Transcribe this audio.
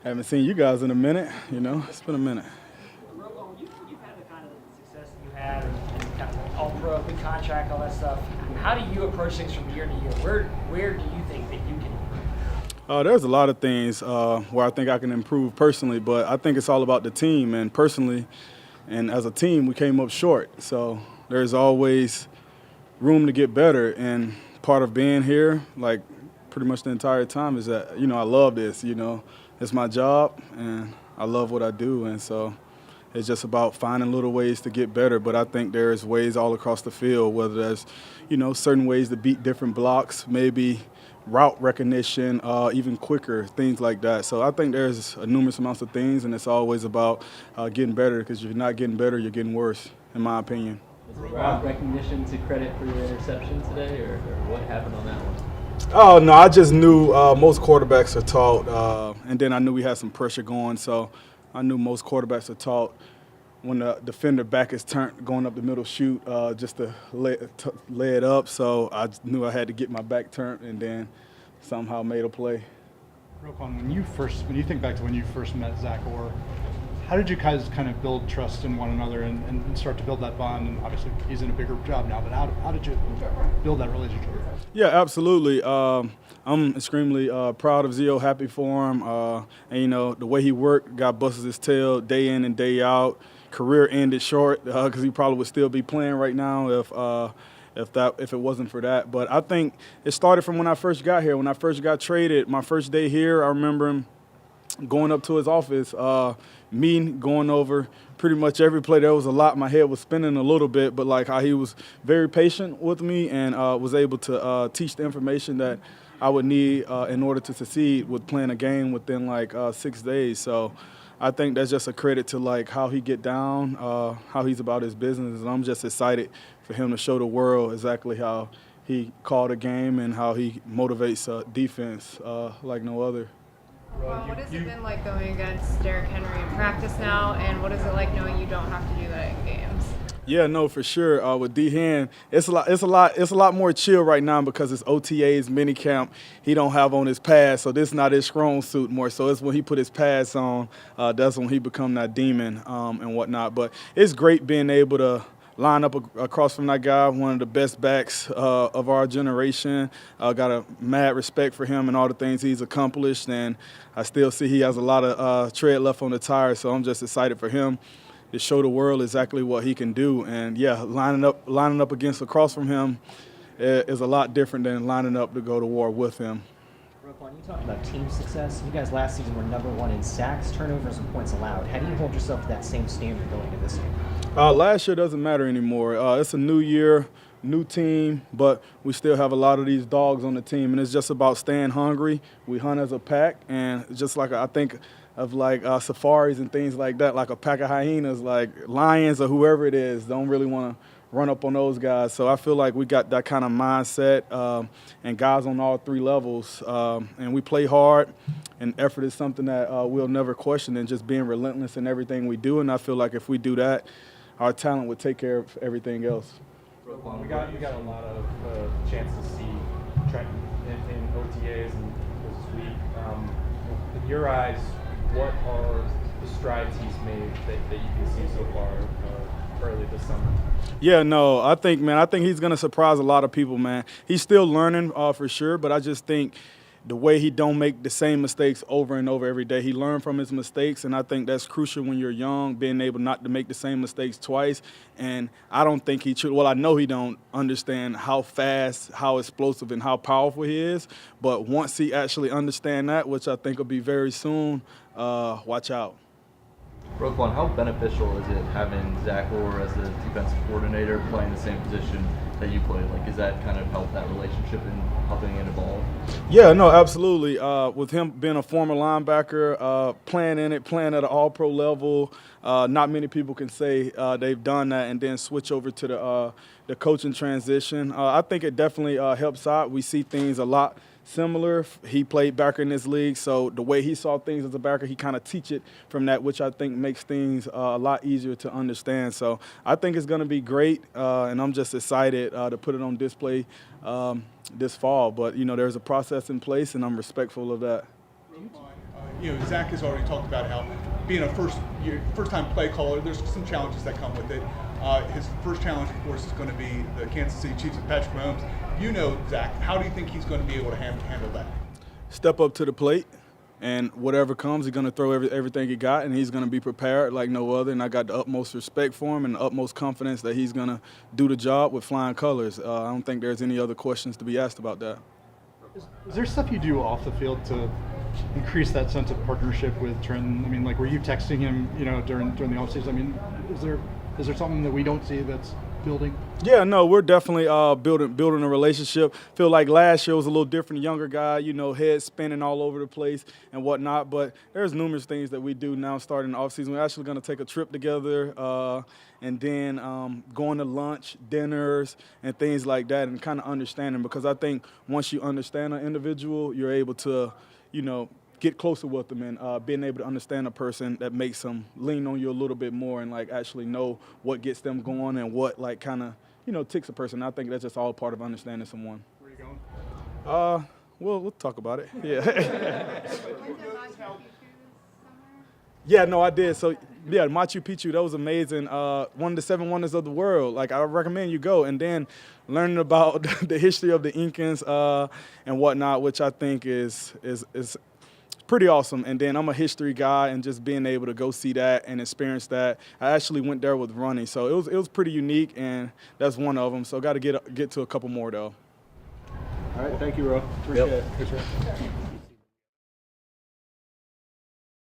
Haven't seen you guys in a minute. It's been a minute. Roquan, you've had the kind of success that you had, and kind of all pro, big contract, all that stuff. How do you approach things from year to year? Where do you think that you can improve? There's a lot of things where I think I can improve personally, but I think it's all about the team. And personally, and as a team, we came up short. So there's always room to get better. And part of being here, like pretty much the entire time, is that, I love this, It's my job, and I love what I do. And so it's just about finding little ways to get better. But I think there's ways all across the field, whether there's, certain ways to beat different blocks, maybe route recognition, even quicker, things like that. So I think there's a numerous amounts of things, and it's always about getting better, because if you're not getting better, you're getting worse, in my opinion. Was the route recognition to credit for your interception today, or what happened on that one? Oh, no, I just knew most quarterbacks are taught, and then I knew we had some pressure going, so I knew most quarterbacks are taught when the defender back is turned, going up the middle chute, just to lay it up. So I knew I had to get my back turned, and then somehow made a play. Roquan, when you think back to when you first met Zach Orr, how did you guys kind of build trust in one another and start to build that bond? And obviously he's in a bigger job now, but how did you build that relationship? Yeah, absolutely. I'm extremely proud of Zio, happy for him. And, the way he worked, got busted his tail day in and day out. Career ended short because he probably would still be playing right now if it wasn't for that. But I think it started from when I first got here. When I first got traded, my first day here, I remember him going up to his office, me going over pretty much every play. There was a lot. My head was spinning a little bit, but like how he was very patient with me and was able to teach the information that I would need in order to succeed with playing a game within like 6 days. So I think that's just a credit to like how he get down, how he's about his business, and I'm just excited for him to show the world exactly how he called a game and how he motivates defense like no other. Well, what has it been like going against Derrick Henry in practice now, and what is it like knowing you don't have to do that in games? Yeah, no, for sure. With D-Hen, it's a lot more chill right now because it's OTAs, minicamp. He don't have on his pads, so this is not his strong suit more. So it's when he put his pads on, that's when he become that demon and whatnot. But it's great being able to line up across from that guy, one of the best backs of our generation. Got a mad respect for him and all the things he's accomplished, and I still see he has a lot of tread left on the tire, so I'm just excited for him to show the world exactly what he can do. And, yeah, lining up against across from him is a lot different than lining up to go to war with him. Roquan, you talked about team success. You guys last season were #1 in sacks, turnovers, and points allowed. How do you hold yourself to that same standard going into this year? Last year doesn't matter anymore. It's a new year, new team, but we still have a lot of these dogs on the team, and it's just about staying hungry. We hunt as a pack, and just like I think of like safaris and things like that, like a pack of hyenas, like lions or whoever it is, don't really want to run up on those guys. So I feel like we got that kind of mindset and guys on all three levels, and we play hard. And effort is something that we'll never question, and just being relentless in everything we do. And I feel like if we do that, our talent would take care of everything else. Roquan, we got a lot of chance to see Trenton in OTAs and this week. In your eyes, what are the strides he's made that you can see so far early this summer? Yeah, no, I think he's going to surprise a lot of people, man. He's still learning for sure, but I just think the way he don't make the same mistakes over and over every day. He learned from his mistakes, and I think that's crucial when you're young, being able not to make the same mistakes twice. And I don't think I know he don't understand how fast, how explosive, and how powerful he is. But once he actually understand that, which I think will be very soon, watch out. Roquan, how beneficial is it having Zach Orr as a defensive coordinator playing the same position that you played? Like, does that kind of help that relationship in helping it evolve? Yeah, no, absolutely. With him being a former linebacker, playing at an all-pro level, not many people can say they've done that and then switch over to the coaching transition. I think it definitely helps out. We see things a lot similar. He played backer in this league, so the way he saw things as a backer, he kind of teach it from that, which I think makes things a lot easier to understand. So I think it's going to be great, and I'm just excited to put it on display this fall. But, there's a process in place, and I'm respectful of that. Zach has already talked about how being a first-time play caller, there's some challenges that come with it. His first challenge, of course, is going to be the Kansas City Chiefs and Patrick Mahomes. Zach, how do you think he's going to be able to handle that? Step up to the plate, and whatever comes, he's going to throw everything he got, and he's going to be prepared like no other. And I got the utmost respect for him and the utmost confidence that he's going to do the job with flying colors. I don't think there's any other questions to be asked about that. Is there stuff you do off the field to increase that sense of partnership with Trenton? I mean, like, were you texting him, during the offseason? I mean, is there something that we don't see that's building? Yeah, no, we're definitely building a relationship. Feel like last year was a little different, younger guy, head spinning all over the place and whatnot. But there's numerous things that we do now starting the offseason. We're actually going to take a trip together and then going to lunch, dinners, and things like that, and kind of understanding. Because I think once you understand an individual, you're able to, get closer with them and being able to understand a person that makes them lean on you a little bit more and actually know what gets them going and what kind of ticks a person. I think that's just all part of understanding someone. Where are you going? We'll talk about it. Yeah. Went to Machu Picchu this summer? Yeah, no, I did. So yeah, Machu Picchu, that was amazing. One of the 7 wonders of the world. I recommend you go. And then learning about the history of the Incans and whatnot, which I think is pretty awesome. And then I'm a history guy, and just being able to go see that and experience that. I actually went there with running, so it was pretty unique, and that's one of them. So got to get to a couple more though. All right, thank you, Ro. Appreciate it.